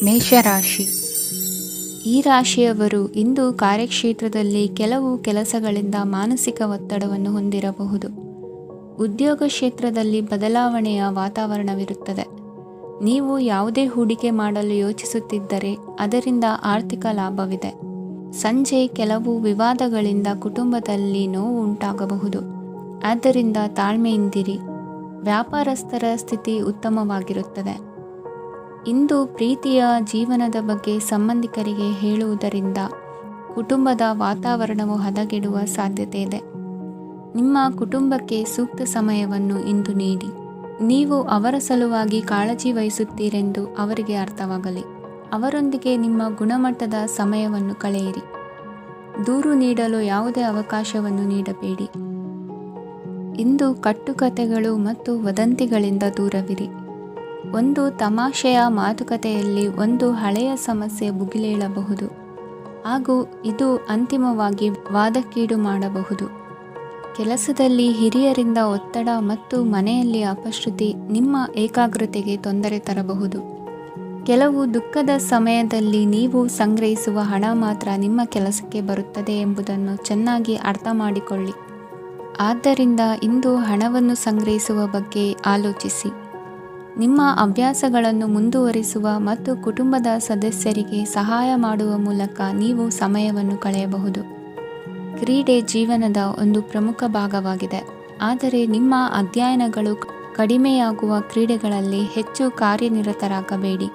ಮೇಷರಾಶಿ. ಈ ರಾಶಿಯವರು ಇಂದು ಕಾರ್ಯಕ್ಷೇತ್ರದಲ್ಲಿ ಕೆಲವು ಕೆಲಸಗಳಿಂದ ಮಾನಸಿಕ ಒತ್ತಡವನ್ನು ಹೊಂದಿರಬಹುದು. ಉದ್ಯೋಗ ಕ್ಷೇತ್ರದಲ್ಲಿ ಬದಲಾವಣೆಯ ವಾತಾವರಣವಿರುತ್ತದೆ. ನೀವು ಯಾವುದೇ ಹೂಡಿಕೆ ಮಾಡಲು ಯೋಚಿಸುತ್ತಿದ್ದರೆ ಅದರಿಂದ ಆರ್ಥಿಕ ಲಾಭವಿದೆ. ಸಂಜೆ ಕೆಲವು ವಿವಾದಗಳಿಂದ ಕುಟುಂಬದಲ್ಲಿ ನೋವು ಉಂಟಾಗಬಹುದು. ಆದ್ದರಿಂದ ತಾಳ್ಮೆಯಿಂದಿರಿ. ವ್ಯಾಪಾರಸ್ಥರ ಸ್ಥಿತಿ ಉತ್ತಮವಾಗಿರುತ್ತದೆ. ಇಂದು ಪ್ರೀತಿಯ ಜೀವನದ ಬಗ್ಗೆ ಸಂಬಂಧಿಕರಿಗೆ ಹೇಳುವುದರಿಂದ ಕುಟುಂಬದ ವಾತಾವರಣವು ಹದಗೆಡುವ ಸಾಧ್ಯತೆ ಇದೆ. ನಿಮ್ಮ ಕುಟುಂಬಕ್ಕೆ ಸೂಕ್ತ ಸಮಯವನ್ನು ಇಂದು ನೀಡಿ. ನೀವು ಅವರ ಸಲುವಾಗಿ ಕಾಳಜಿ ವಹಿಸುತ್ತೀರೆಂದು ಅವರಿಗೆ ಅರ್ಥವಾಗಲಿ. ಅವರೊಂದಿಗೆ ನಿಮ್ಮ ಗುಣಮಟ್ಟದ ಸಮಯವನ್ನು ಕಳೆಯಿರಿ. ದೂರು ನೀಡಲು ಯಾವುದೇ ಅವಕಾಶವನ್ನು ನೀಡಬೇಡಿ. ಇಂದು ಕಟ್ಟುಕತೆಗಳು ಮತ್ತು ವದಂತಿಗಳಿಂದ ದೂರವಿರಿ. ಒಂದು ತಮಾಷೆಯ ಮಾತುಕತೆಯಲ್ಲಿ ಒಂದು ಹಳೆಯ ಸಮಸ್ಯೆ ಭುಗಿಲೇಳಬಹುದು ಹಾಗೂ ಇದು ಅಂತಿಮವಾಗಿ ವಾದಕ್ಕೀಡು ಮಾಡಬಹುದು. ಕೆಲಸದಲ್ಲಿ ಹಿರಿಯರಿಂದ ಒತ್ತಡ ಮತ್ತು ಮನೆಯಲ್ಲಿ ಅಪಶ್ರುತಿ ನಿಮ್ಮ ಏಕಾಗ್ರತೆಗೆ ತೊಂದರೆ ತರಬಹುದು. ಕೆಲವು ದುಃಖದ ಸಮಯದಲ್ಲಿ ನೀವು ಸಂಗ್ರಹಿಸುವ ಹಣ ಮಾತ್ರ ನಿಮ್ಮ ಕೆಲಸಕ್ಕೆ ಬರುತ್ತದೆ ಎಂಬುದನ್ನು ಚೆನ್ನಾಗಿ ಅರ್ಥ ಮಾಡಿಕೊಳ್ಳಿ. ಆದ್ದರಿಂದ ಇಂದು ಹಣವನ್ನು ಸಂಗ್ರಹಿಸುವ ಬಗ್ಗೆ ಆಲೋಚಿಸಿ. ನಿಮ್ಮ ಹವ್ಯಾಸಗಳನ್ನು ಮುಂದುವರಿಸುವ ಮತ್ತು ಕುಟುಂಬದ ಸದಸ್ಯರಿಗೆ ಸಹಾಯ ಮಾಡುವ ಮೂಲಕ ನೀವು ಸಮಯವನ್ನು ಕಳೆಯಬಹುದು. ಕ್ರೀಡೆ ಜೀವನದ ಒಂದು ಪ್ರಮುಖ ಭಾಗವಾಗಿದೆ. ಆದರೆ ನಿಮ್ಮ ಅಧ್ಯಯನಗಳು ಕಡಿಮೆಯಾಗುವ ಕ್ರೀಡೆಗಳಲ್ಲಿ ಹೆಚ್ಚು ಕಾರ್ಯನಿರತರಾಗಬೇಡಿ.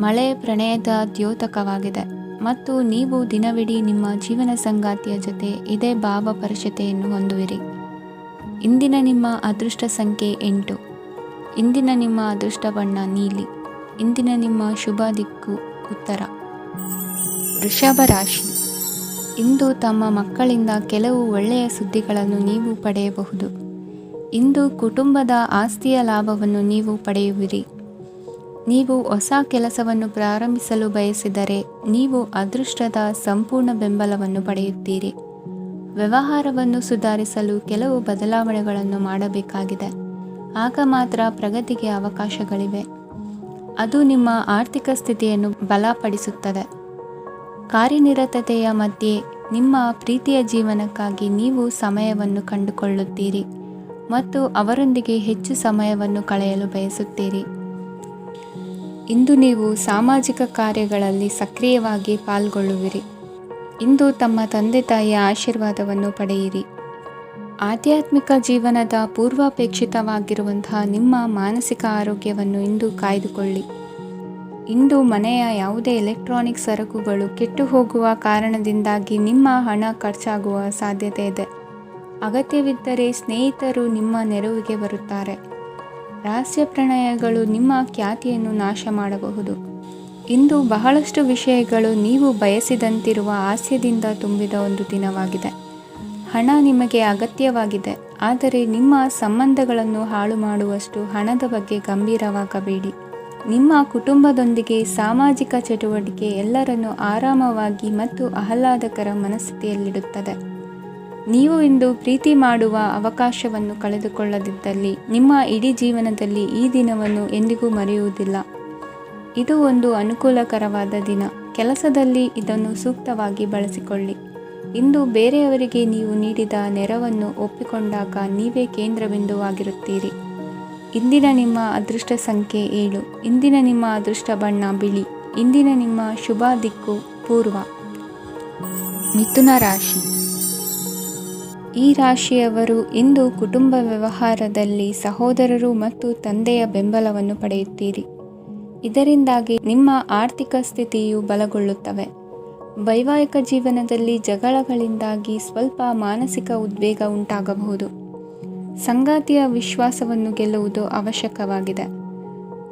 ಮಳೆ ಪ್ರಣಯದ ದ್ಯೋತಕವಾಗಿದೆ ಮತ್ತು ನೀವು ದಿನವಿಡೀ ನಿಮ್ಮ ಜೀವನ ಸಂಗಾತಿಯ ಜೊತೆ ಇದೇ ಭಾವಪರಶತೆಯನ್ನು ಹೊಂದುವಿರಿ. ಇಂದಿನ ನಿಮ್ಮ ಅದೃಷ್ಟ ಸಂಖ್ಯೆ 8. ಇಂದಿನ ನಿಮ್ಮ ಅದೃಷ್ಟ ಬಣ್ಣ ನೀಲಿ. ಇಂದಿನ ನಿಮ್ಮ ಶುಭ ದಿಕ್ಕು ಉತ್ತರ. ವೃಷಭ ರಾಶಿ. ಇಂದು ತಮ್ಮ ಮಕ್ಕಳಿಂದ ಕೆಲವು ಒಳ್ಳೆಯ ಸುದ್ದಿಗಳನ್ನು ನೀವು ಪಡೆಯಬಹುದು. ಇಂದು ಕುಟುಂಬದ ಆಸ್ತಿಯ ಲಾಭವನ್ನು ನೀವು ಪಡೆಯುವಿರಿ. ನೀವು ಹೊಸ ಕೆಲಸವನ್ನು ಪ್ರಾರಂಭಿಸಲು ಬಯಸಿದರೆ ನೀವು ಅದೃಷ್ಟದ ಸಂಪೂರ್ಣ ಬೆಂಬಲವನ್ನು ಪಡೆಯುತ್ತೀರಿ. ವ್ಯವಹಾರವನ್ನು ಸುಧಾರಿಸಲು ಕೆಲವು ಬದಲಾವಣೆಗಳನ್ನು ಮಾಡಬೇಕಾಗಿದೆ. ಆಗ ಮಾತ್ರ ಪ್ರಗತಿಗೆ ಅವಕಾಶಗಳಿವೆ. ಅದು ನಿಮ್ಮ ಆರ್ಥಿಕ ಸ್ಥಿತಿಯನ್ನು ಬಲಪಡಿಸುತ್ತದೆ. ಕಾರ್ಯನಿರತತೆಯ ಮಧ್ಯೆ ನಿಮ್ಮ ಪ್ರೀತಿಯ ಜೀವನಕ್ಕಾಗಿ ನೀವು ಸಮಯವನ್ನು ಕಂಡುಕೊಳ್ಳುತ್ತೀರಿ ಮತ್ತು ಅವರೊಂದಿಗೆ ಹೆಚ್ಚು ಸಮಯವನ್ನು ಕಳೆಯಲು ಬಯಸುತ್ತೀರಿ. ಇಂದು ನೀವು ಸಾಮಾಜಿಕ ಕಾರ್ಯಗಳಲ್ಲಿ ಸಕ್ರಿಯವಾಗಿ ಪಾಲ್ಗೊಳ್ಳುವಿರಿ. ಇಂದು ತಮ್ಮ ತಂದೆ ತಾಯಿಯ ಆಶೀರ್ವಾದವನ್ನು ಪಡೆಯಿರಿ. ಆಧ್ಯಾತ್ಮಿಕ ಜೀವನದ ಪೂರ್ವಾಪೇಕ್ಷಿತವಾಗಿರುವಂತಹ ನಿಮ್ಮ ಮಾನಸಿಕ ಆರೋಗ್ಯವನ್ನು ಇಂದು ಕಾಯ್ದುಕೊಳ್ಳಿ. ಇಂದು ಮನೆಯ ಯಾವುದೇ ಎಲೆಕ್ಟ್ರಾನಿಕ್ ಸರಕುಗಳು ಕೆಟ್ಟು ಹೋಗುವ ಕಾರಣದಿಂದಾಗಿ ನಿಮ್ಮ ಹಣ ಖರ್ಚಾಗುವ ಸಾಧ್ಯತೆ ಇದೆ. ಅಗತ್ಯವಿದ್ದರೆ ಸ್ನೇಹಿತರು ನಿಮ್ಮ ನೆರವಿಗೆ ಬರುತ್ತಾರೆ. ರಹಸ್ಯ ಪ್ರಣಯಗಳು ನಿಮ್ಮ ಖ್ಯಾತಿಯನ್ನು ನಾಶ ಮಾಡಬಹುದು. ಇಂದು ಬಹಳಷ್ಟು ವಿಷಯಗಳು ನೀವು ಬಯಸಿದಂತಿರುವ ಹಾಸ್ಯದಿಂದ ತುಂಬಿದ ಒಂದು ದಿನವಾಗಿದೆ. ಹಣ ನಿಮಗೆ ಅಗತ್ಯವಾಗಿದೆ, ಆದರೆ ನಿಮ್ಮ ಸಂಬಂಧಗಳನ್ನು ಹಾಳು ಮಾಡುವಷ್ಟು ಹಣದ ಬಗ್ಗೆ ಗಂಭೀರವಾಗಬೇಡಿ. ನಿಮ್ಮ ಕುಟುಂಬದೊಂದಿಗೆ ಸಾಮಾಜಿಕ ಚಟುವಟಿಕೆ ಎಲ್ಲರನ್ನೂ ಆರಾಮವಾಗಿ ಮತ್ತು ಆಹ್ಲಾದಕರ ಮನಸ್ಥಿತಿಯಲ್ಲಿಡುತ್ತದೆ. ನೀವು ಇಂದು ಪ್ರೀತಿ ಮಾಡುವ ಅವಕಾಶವನ್ನು ಕಳೆದುಕೊಳ್ಳದಿದ್ದಲ್ಲಿ ನಿಮ್ಮ ಇಡೀ ಜೀವನದಲ್ಲಿ ಈ ದಿನವನ್ನು ಎಂದಿಗೂ ಮರೆಯುವುದಿಲ್ಲ. ಇದು ಒಂದು ಅನುಕೂಲಕರವಾದ ದಿನ. ಕೆಲಸದಲ್ಲಿ ಇದನ್ನು ಸೂಕ್ತವಾಗಿ ಬಳಸಿಕೊಳ್ಳಿ. ಇಂದು ಬೇರೆಯವರಿಗೆ ನೀವು ನೀಡಿದ ನೆರವನ್ನು ಒಪ್ಪಿಕೊಂಡಾಗ ನೀವೇ ಕೇಂದ್ರಬಿಂದುವಾಗಿರುತ್ತೀರಿ. ಇಂದಿನ ನಿಮ್ಮ ಅದೃಷ್ಟ ಸಂಖ್ಯೆ 7. ಇಂದಿನ ನಿಮ್ಮ ಅದೃಷ್ಟ ಬಣ್ಣ ಬಿಳಿ. ಇಂದಿನ ನಿಮ್ಮ ಶುಭ ದಿಕ್ಕು ಪೂರ್ವ. ಮಿಥುನ ರಾಶಿ. ಈ ರಾಶಿಯವರು ಇಂದು ಕುಟುಂಬ ವ್ಯವಹಾರದಲ್ಲಿ ಸಹೋದರರು ಮತ್ತು ತಂದೆಯ ಬೆಂಬಲವನ್ನು ಪಡೆಯುತ್ತೀರಿ. ಇದರಿಂದಾಗಿ ನಿಮ್ಮ ಆರ್ಥಿಕ ಸ್ಥಿತಿಯು ಬಲಗೊಳ್ಳುತ್ತವೆ. ವೈವಾಹಿಕ ಜೀವನದಲ್ಲಿ ಜಗಳಗಳಿಂದಾಗಿ ಸ್ವಲ್ಪ ಮಾನಸಿಕ ಉದ್ವೇಗ ಉಂಟಾಗಬಹುದು. ಸಂಗಾತಿಯ ವಿಶ್ವಾಸವನ್ನು ಗೆಲ್ಲುವುದು ಅವಶ್ಯಕವಾಗಿದೆ.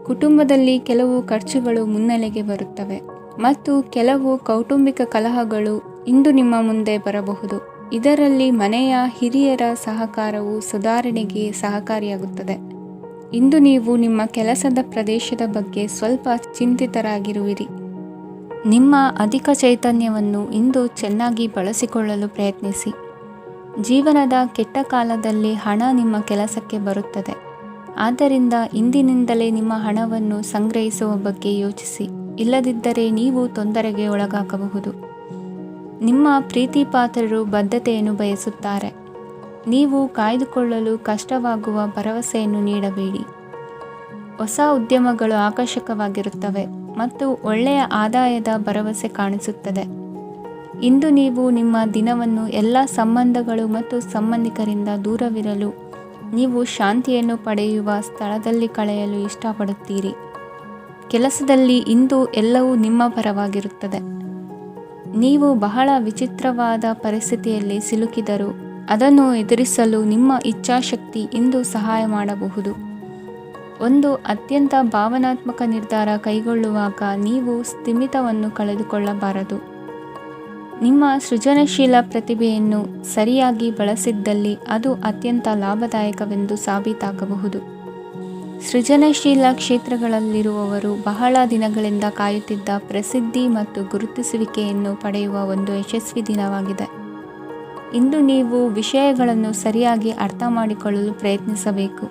ಕುಟುಂಬದಲ್ಲಿ ಕೆಲವು ಖರ್ಚುಗಳು ಮುನ್ನೆಲೆಗೆ ಬರುತ್ತವೆ ಮತ್ತು ಕೆಲವು ಕೌಟುಂಬಿಕ ಕಲಹಗಳು ಇಂದು ನಿಮ್ಮ ಮುಂದೆ ಬರಬಹುದು. ಇದರಲ್ಲಿ ಮನೆಯ ಹಿರಿಯರ ಸಹಕಾರವು ಸುಧಾರಣೆಗೆ ಸಹಕಾರಿಯಾಗುತ್ತದೆ. ಇಂದು ನೀವು ನಿಮ್ಮ ಕೆಲಸದ ಪ್ರದೇಶದ ಬಗ್ಗೆ ಸ್ವಲ್ಪ ಚಿಂತಿತರಾಗಿರುವಿರಿ. ನಿಮ್ಮ ಅಧಿಕ ಚೈತನ್ಯವನ್ನು ಇಂದು ಚೆನ್ನಾಗಿ ಬಳಸಿಕೊಳ್ಳಲು ಪ್ರಯತ್ನಿಸಿ. ಜೀವನದ ಕೆಟ್ಟ ಕಾಲದಲ್ಲಿ ಹಣ ನಿಮ್ಮ ಕೆಲಸಕ್ಕೆ ಬರುತ್ತದೆ. ಆದ್ದರಿಂದ ಇಂದಿನಿಂದಲೇ ನಿಮ್ಮ ಹಣವನ್ನು ಸಂಗ್ರಹಿಸುವ ಬಗ್ಗೆ ಯೋಚಿಸಿ, ಇಲ್ಲದಿದ್ದರೆ ನೀವು ತೊಂದರೆಗೆ ಒಳಗಾಗಬಹುದು. ನಿಮ್ಮ ಪ್ರೀತಿಪಾತ್ರರು ಬದ್ಧತೆಯನ್ನು ಬಯಸುತ್ತಾರೆ. ನೀವು ಕಾಯ್ದುಕೊಳ್ಳಲು ಕಷ್ಟವಾಗುವ ಭರವಸೆಯನ್ನು ನೀಡಬೇಡಿ. ಹೊಸ ಉದ್ಯಮಗಳು ಆಕರ್ಷಕವಾಗಿರುತ್ತವೆ ಮತ್ತು ಒಳ್ಳೆಯ ಆದಾಯದ ಭರವಸೆ ಕಾಣಿಸುತ್ತದೆ. ಇಂದು ನೀವು ನಿಮ್ಮ ದಿನವನ್ನು ಎಲ್ಲ ಸಂಬಂಧಗಳು ಮತ್ತು ಸಂಬಂಧಿಕರಿಂದ ದೂರವಿರಲು ನೀವು ಶಾಂತಿಯನ್ನು ಪಡೆಯುವ ಸ್ಥಳದಲ್ಲಿ ಕಳೆಯಲು ಇಷ್ಟಪಡುತ್ತೀರಿ. ಕೆಲಸದಲ್ಲಿ ಇಂದು ಎಲ್ಲವೂ ನಿಮ್ಮ ಪರವಾಗಿರುತ್ತದೆ. ನೀವು ಬಹಳ ವಿಚಿತ್ರವಾದ ಪರಿಸ್ಥಿತಿಯಲ್ಲಿ ಸಿಲುಕಿದರೂ ಅದನ್ನು ಎದುರಿಸಲು ನಿಮ್ಮ ಇಚ್ಛಾಶಕ್ತಿ ಇಂದು ಸಹಾಯ ಮಾಡಬಹುದು. ಒಂದು ಅತ್ಯಂತ ಭಾವನಾತ್ಮಕ ನಿರ್ಧಾರ ಕೈಗೊಳ್ಳುವಾಗ ನೀವು ಸ್ಥಿಮಿತವನ್ನು ಕಳೆದುಕೊಳ್ಳಬಾರದು. ನಿಮ್ಮ ಸೃಜನಶೀಲ ಪ್ರತಿಭೆಯನ್ನು ಸರಿಯಾಗಿ ಬಳಸಿದ್ದಲ್ಲಿ ಅದು ಅತ್ಯಂತ ಲಾಭದಾಯಕವೆಂದು ಸಾಬೀತಾಗಬಹುದು. ಸೃಜನಶೀಲ ಕ್ಷೇತ್ರಗಳಲ್ಲಿರುವವರು ಬಹಳ ದಿನಗಳಿಂದ ಕಾಯುತ್ತಿದ್ದ ಪ್ರಸಿದ್ಧಿ ಮತ್ತು ಗುರುತಿಸುವಿಕೆಯನ್ನು ಪಡೆಯುವ ಒಂದು ಯಶಸ್ವಿ ದಿನವಾಗಿದೆ. ಇಂದು ನೀವು ವಿಷಯಗಳನ್ನು ಸರಿಯಾಗಿ ಅರ್ಥ ಮಾಡಿಕೊಳ್ಳಲು ಪ್ರಯತ್ನಿಸಬೇಕು.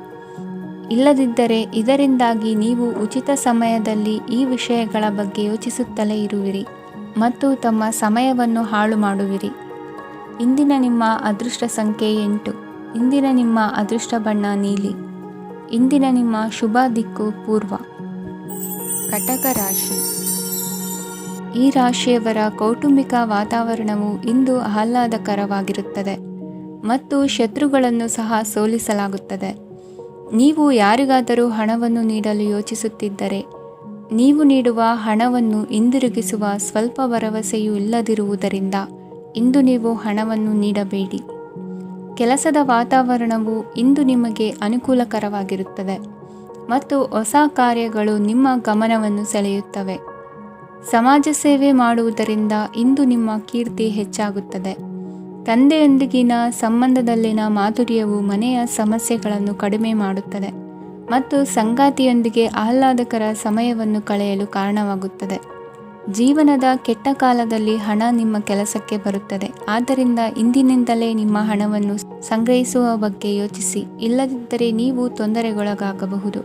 ಇಲ್ಲದಿದ್ದರೆ ಇದರಿಂದಾಗಿ ನೀವು ಉಚಿತ ಸಮಯದಲ್ಲಿ ಈ ವಿಷಯಗಳ ಬಗ್ಗೆ ಯೋಚಿಸುತ್ತಲೇ ಇರುವಿರಿ ಮತ್ತು ತಮ್ಮ ಸಮಯವನ್ನು ಹಾಳು ಮಾಡುವಿರಿ. ಇಂದಿನ ನಿಮ್ಮ ಅದೃಷ್ಟ ಸಂಖ್ಯೆ 8. ಇಂದಿನ ನಿಮ್ಮ ಅದೃಷ್ಟ ಬಣ್ಣ ನೀಲಿ. ಇಂದಿನ ನಿಮ್ಮ ಶುಭ ದಿಕ್ಕು ಪೂರ್ವ. ಕಟಕ ರಾಶಿ. ಈ ರಾಶಿಯವರ ಕೌಟುಂಬಿಕ ವಾತಾವರಣವು ಇಂದು ಆಹ್ಲಾದಕರವಾಗಿರುತ್ತದೆ ಮತ್ತು ಶತ್ರುಗಳನ್ನು ಸಹ ಸೋಲಿಸಲಾಗುತ್ತದೆ. ನೀವು ಯಾರಿಗಾದರೂ ಹಣವನ್ನು ನೀಡಲು ಯೋಚಿಸುತ್ತಿದ್ದರೆ, ನೀವು ನೀಡುವ ಹಣವನ್ನು ಹಿಂದಿರುಗಿಸುವ ಸ್ವಲ್ಪ ಭರವಸೆಯೂ ಇಲ್ಲದಿರುವುದರಿಂದ ಇಂದು ನೀವು ಹಣವನ್ನು ನೀಡಬೇಡಿ. ಕೆಲಸದ ವಾತಾವರಣವು ಇಂದು ನಿಮಗೆ ಅನುಕೂಲಕರವಾಗಿರುತ್ತದೆ ಮತ್ತು ಹೊಸ ಕಾರ್ಯಗಳು ನಿಮ್ಮ ಗಮನವನ್ನು ಸೆಳೆಯುತ್ತವೆ. ಸಮಾಜ ಸೇವೆ ಮಾಡುವುದರಿಂದ ಇಂದು ನಿಮ್ಮ ಕೀರ್ತಿ ಹೆಚ್ಚಾಗುತ್ತದೆ. ತಂದೆಯೊಂದಿಗಿನ ಸಂಬಂಧದಲ್ಲಿನ ಮಾಧುರ್ಯವು ಮನೆಯ ಸಮಸ್ಯೆಗಳನ್ನು ಕಡಿಮೆ ಮಾಡುತ್ತದೆ ಮತ್ತು ಸಂಗಾತಿಯೊಂದಿಗೆ ಆಹ್ಲಾದಕರ ಸಮಯವನ್ನು ಕಳೆಯಲು ಕಾರಣವಾಗುತ್ತದೆ. ಜೀವನದ ಕೆಟ್ಟ ಕಾಲದಲ್ಲಿ ಹಣ ನಿಮ್ಮ ಕೆಲಸಕ್ಕೆ ಬರುತ್ತದೆ. ಆದ್ದರಿಂದ ಇಂದಿನಿಂದಲೇ ನಿಮ್ಮ ಹಣವನ್ನು ಸಂಗ್ರಹಿಸುವ ಬಗ್ಗೆ ಯೋಚಿಸಿ, ಇಲ್ಲದಿದ್ದರೆ ನೀವು ತೊಂದರೆಗೊಳಗಾಗಬಹುದು.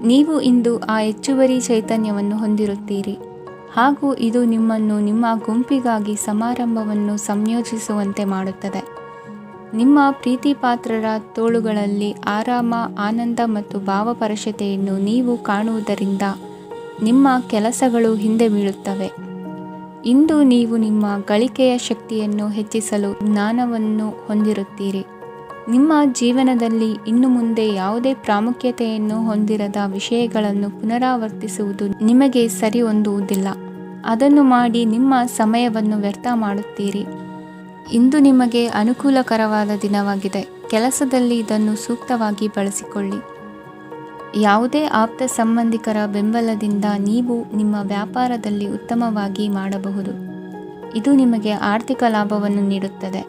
ನೀವು ಇಂದು ಆ ಹೆಚ್ಚುವರಿ ಚೈತನ್ಯವನ್ನು ಹೊಂದಿರುತ್ತೀರಿ ಹಾಗೂ ಇದು ನಿಮ್ಮನ್ನು ನಿಮ್ಮ ಗುಂಪಿಗಾಗಿ ಸಮಾರಂಭವನ್ನು ಸಂಯೋಜಿಸುವಂತೆ ಮಾಡುತ್ತದೆ. ನಿಮ್ಮ ಪ್ರೀತಿಪಾತ್ರರ ತೋಳುಗಳಲ್ಲಿ ಆರಾಮ, ಆನಂದ ಮತ್ತು ಭಾವಪರಶತೆಯನ್ನು ನೀವು ಕಾಣುವುದರಿಂದ ನಿಮ್ಮ ಕೆಲಸಗಳು ಹಿಂದೆ ಬೀಳುತ್ತವೆ. ಇಂದು ನೀವು ನಿಮ್ಮ ಗಳಿಕೆಯ ಶಕ್ತಿಯನ್ನು ಹೆಚ್ಚಿಸಲು ಜ್ಞಾನವನ್ನು ಹೊಂದಿರುತ್ತೀರಿ. ನಿಮ್ಮ ಜೀವನದಲ್ಲಿ ಇನ್ನು ಮುಂದೆ ಯಾವುದೇ ಪ್ರಾಮುಖ್ಯತೆಯನ್ನು ಹೊಂದಿರದ ವಿಷಯಗಳನ್ನು ಪುನರಾವರ್ತಿಸುವುದು ನಿಮಗೆ ಸರಿ ಹೊಂದುವುದಿಲ್ಲ. ಅದನ್ನು ಮಾಡಿ ನಿಮ್ಮ ಸಮಯವನ್ನು ವ್ಯರ್ಥ ಮಾಡುತ್ತೀರಿ. ಇಂದು ನಿಮಗೆ ಅನುಕೂಲಕರವಾದ ದಿನವಾಗಿದೆ. ಕೆಲಸದಲ್ಲಿ ಇದನ್ನು ಸೂಕ್ತವಾಗಿ ಬಳಸಿಕೊಳ್ಳಿ. ಯಾವುದೇ ಆಪ್ತ ಸಂಬಂಧಿಕರ ಬೆಂಬಲದಿಂದ ನೀವು ನಿಮ್ಮ ವ್ಯಾಪಾರದಲ್ಲಿ ಉತ್ತಮವಾಗಿ ಮಾಡಬಹುದು. ಇದು ನಿಮಗೆ ಆರ್ಥಿಕ ಲಾಭವನ್ನು ನೀಡುತ್ತದೆ.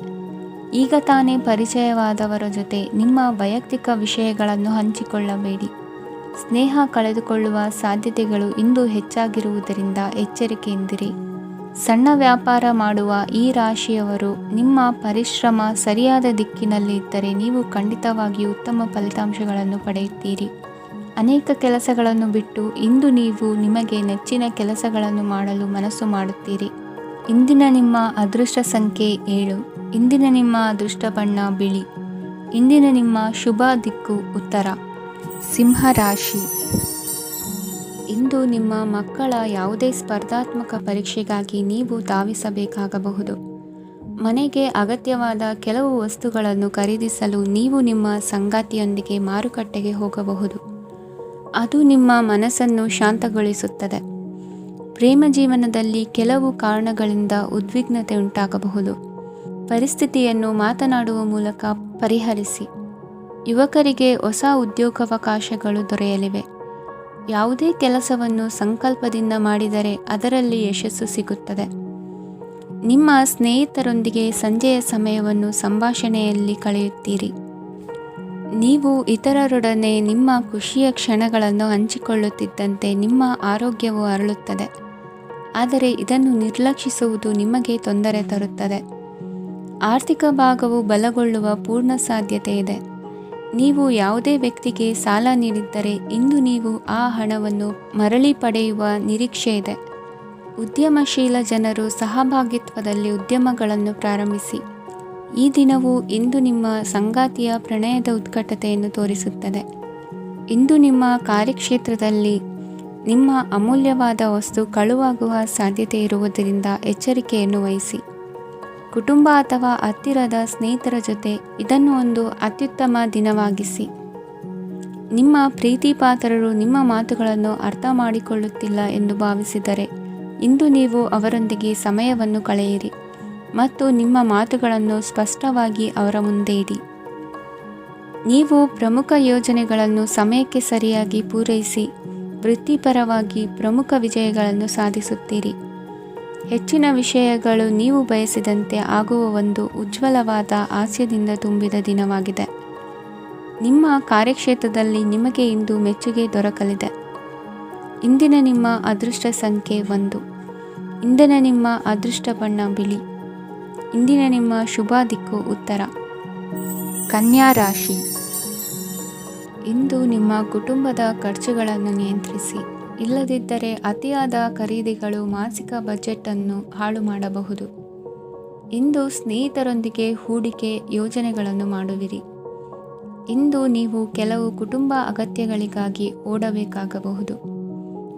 ಈಗ ತಾನೇ ಪರಿಚಯವಾದವರ ಜೊತೆ ನಿಮ್ಮ ವೈಯಕ್ತಿಕ ವಿಷಯಗಳನ್ನು ಹಂಚಿಕೊಳ್ಳಬೇಡಿ. ಸ್ನೇಹ ಕಳೆದುಕೊಳ್ಳುವ ಸಾಧ್ಯತೆಗಳು ಇಂದು ಹೆಚ್ಚಾಗಿರುವುದರಿಂದ ಎಚ್ಚರಿಕೆಯಿಂದಿರಿ. ಸಣ್ಣ ವ್ಯಾಪಾರ ಮಾಡುವ ಈ ರಾಶಿಯವರು ನಿಮ್ಮ ಪರಿಶ್ರಮ ಸರಿಯಾದ ದಿಕ್ಕಿನಲ್ಲಿ ಇದ್ದರೆ ನೀವು ಖಂಡಿತವಾಗಿಯೂ ಉತ್ತಮ ಫಲಿತಾಂಶಗಳನ್ನು ಪಡೆಯುತ್ತೀರಿ. ಅನೇಕ ಕೆಲಸಗಳನ್ನು ಬಿಟ್ಟು ಇಂದು ನೀವು ನಿಮಗೆ ನೆಚ್ಚಿನ ಕೆಲಸಗಳನ್ನು ಮಾಡಲು ಮನಸ್ಸು ಮಾಡುತ್ತೀರಿ. ಇಂದಿನ ನಿಮ್ಮ ಅದೃಷ್ಟ ಸಂಖ್ಯೆ 7. ಇಂದಿನ ನಿಮ್ಮ ಅದೃಷ್ಟ ಬಣ್ಣ ಬಿಳಿ. ಇಂದಿನ ನಿಮ್ಮ ಶುಭ ದಿಕ್ಕು ಉತ್ತರ. ಸಿಂಹ ರಾಶಿ. ಇಂದು ನಿಮ್ಮ ಮಕ್ಕಳ ಯಾವುದೇ ಸ್ಪರ್ಧಾತ್ಮಕ ಪರೀಕ್ಷೆಗಾಗಿ ನೀವು ಧಾವಿಸಬೇಕಾಗಬಹುದು. ಮನೆಗೆ ಅಗತ್ಯವಾದ ಕೆಲವು ವಸ್ತುಗಳನ್ನು ಖರೀದಿಸಲು ನೀವು ನಿಮ್ಮ ಸಂಗಾತಿಯೊಂದಿಗೆ ಮಾರುಕಟ್ಟೆಗೆ ಹೋಗಬಹುದು. ಅದು ನಿಮ್ಮ ಮನಸ್ಸನ್ನು ಶಾಂತಗೊಳಿಸುತ್ತದೆ. ಪ್ರೇಮ ಜೀವನದಲ್ಲಿ ಕೆಲವು ಕಾರಣಗಳಿಂದ ಉದ್ವಿಗ್ನತೆ ಉಂಟಾಗಬಹುದು. ಪರಿಸ್ಥಿತಿಯನ್ನು ಮಾತನಾಡುವ ಮೂಲಕ ಪರಿಹರಿಸಿ. ಯುವಕರಿಗೆ ಹೊಸ ಉದ್ಯೋಗಾವಕಾಶಗಳು ದೊರೆಯಲಿವೆ. ಯಾವುದೇ ಕೆಲಸವನ್ನು ಸಂಕಲ್ಪದಿಂದ ಮಾಡಿದರೆ ಅದರಲ್ಲಿ ಯಶಸ್ಸು ಸಿಗುತ್ತದೆ. ನಿಮ್ಮ ಸ್ನೇಹಿತರೊಂದಿಗೆ ಸಂಜೆಯ ಸಮಯವನ್ನು ಸಂಭಾಷಣೆಯಲ್ಲಿ ಕಳೆಯುತ್ತೀರಿ. ನೀವು ಇತರರೊಡನೆ ನಿಮ್ಮ ಖುಷಿಯ ಕ್ಷಣಗಳನ್ನು ಹಂಚಿಕೊಳ್ಳುತ್ತಿದ್ದಂತೆ ನಿಮ್ಮ ಆರೋಗ್ಯವು ಅರಳುತ್ತದೆ. ಆದರೆ ಇದನ್ನು ನಿರ್ಲಕ್ಷಿಸುವುದು ನಿಮಗೆ ತೊಂದರೆ ತರುತ್ತದೆ. ಆರ್ಥಿಕ ಭಾಗವು ಬಲಗೊಳ್ಳುವ ಪೂರ್ಣ ಸಾಧ್ಯತೆ ಇದೆ. ನೀವು ಯಾವುದೇ ವ್ಯಕ್ತಿಗೆ ಸಾಲ ನೀಡಿದ್ದರೆ ಇಂದು ನೀವು ಆ ಹಣವನ್ನು ಮರಳಿ ಪಡೆಯುವ ನಿರೀಕ್ಷೆ ಇದೆ. ಉದ್ಯಮಶೀಲ ಜನರು ಸಹಭಾಗಿತ್ವದಲ್ಲಿ ಉದ್ಯಮಗಳನ್ನು ಪ್ರಾರಂಭಿಸಿ. ಈ ದಿನವು ಇಂದು ನಿಮ್ಮ ಸಂಗಾತಿಯ ಪ್ರಣಯದ ಉತ್ಕಟತೆಯನ್ನು ತೋರಿಸುತ್ತದೆ. ಇಂದು ನಿಮ್ಮ ಕಾರ್ಯಕ್ಷೇತ್ರದಲ್ಲಿ ನಿಮ್ಮ ಅಮೂಲ್ಯವಾದ ವಸ್ತು ಕಳುವಾಗುವ ಸಾಧ್ಯತೆ ಇರುವುದರಿಂದ ಎಚ್ಚರಿಕೆಯನ್ನು ವಹಿಸಿ. ಕುಟುಂಬ ಅಥವಾ ಹತ್ತಿರದ ಸ್ನೇಹಿತರ ಜೊತೆ ಇದನ್ನು ಒಂದು ಅತ್ಯುತ್ತಮ ದಿನವಾಗಿಸಿ. ನಿಮ್ಮ ಪ್ರೀತಿಪಾತ್ರರು ನಿಮ್ಮ ಮಾತುಗಳನ್ನು ಅರ್ಥ ಮಾಡಿಕೊಳ್ಳುತ್ತಿಲ್ಲ ಎಂದು ಭಾವಿಸಿದರೆ ಇಂದು ನೀವು ಅವರೊಂದಿಗೆ ಸಮಯವನ್ನು ಕಳೆಯಿರಿ ಮತ್ತು ನಿಮ್ಮ ಮಾತುಗಳನ್ನು ಸ್ಪಷ್ಟವಾಗಿ ಅವರ ಮುಂದೆ ಇಡಿ. ನೀವು ಪ್ರಮುಖ ಯೋಜನೆಗಳನ್ನು ಸಮಯಕ್ಕೆ ಸರಿಯಾಗಿ ಪೂರೈಸಿ ವೃತ್ತಿಪರವಾಗಿ ಪ್ರಮುಖ ವಿಜಯಗಳನ್ನು ಸಾಧಿಸುತ್ತೀರಿ. ಹೆಚ್ಚಿನ ವಿಷಯಗಳು ನೀವು ಬಯಸಿದಂತೆ ಆಗುವ ಒಂದು ಉಜ್ವಲವಾದ ಹಾಸ್ಯದಿಂದ ತುಂಬಿದ ದಿನವಾಗಿದೆ. ನಿಮ್ಮ ಕಾರ್ಯಕ್ಷೇತ್ರದಲ್ಲಿ ನಿಮಗೆ ಇಂದು ಮೆಚ್ಚುಗೆ ದೊರಕಲಿದೆ. ಇಂದಿನ ನಿಮ್ಮ ಅದೃಷ್ಟ ಸಂಖ್ಯೆ 1. ಇಂದಿನ ನಿಮ್ಮ ಅದೃಷ್ಟ ಬಣ್ಣ ಬಿಳಿ. ಇಂದಿನ ನಿಮ್ಮ ಶುಭ ದಿಕ್ಕು ಉತ್ತರ. ಕನ್ಯಾ ರಾಶಿ. ಇಂದು ನಿಮ್ಮ ಕುಟುಂಬದ ಖರ್ಚುಗಳನ್ನು ನಿಯಂತ್ರಿಸಿ. ಇಲ್ಲದಿದ್ದರೆ ಅತಿಯಾದ ಖರೀದಿಗಳು ಮಾಸಿಕ ಬಜೆಟನ್ನು ಹಾಳು ಮಾಡಬಹುದು. ಇಂದು ಸ್ನೇಹಿತರೊಂದಿಗೆ ಹೂಡಿಕೆ ಯೋಜನೆಗಳನ್ನು ಮಾಡುವಿರಿ. ಇಂದು ನೀವು ಕೆಲವು ಕುಟುಂಬ ಅಗತ್ಯಗಳಿಗಾಗಿ ಓಡಬೇಕಾಗಬಹುದು.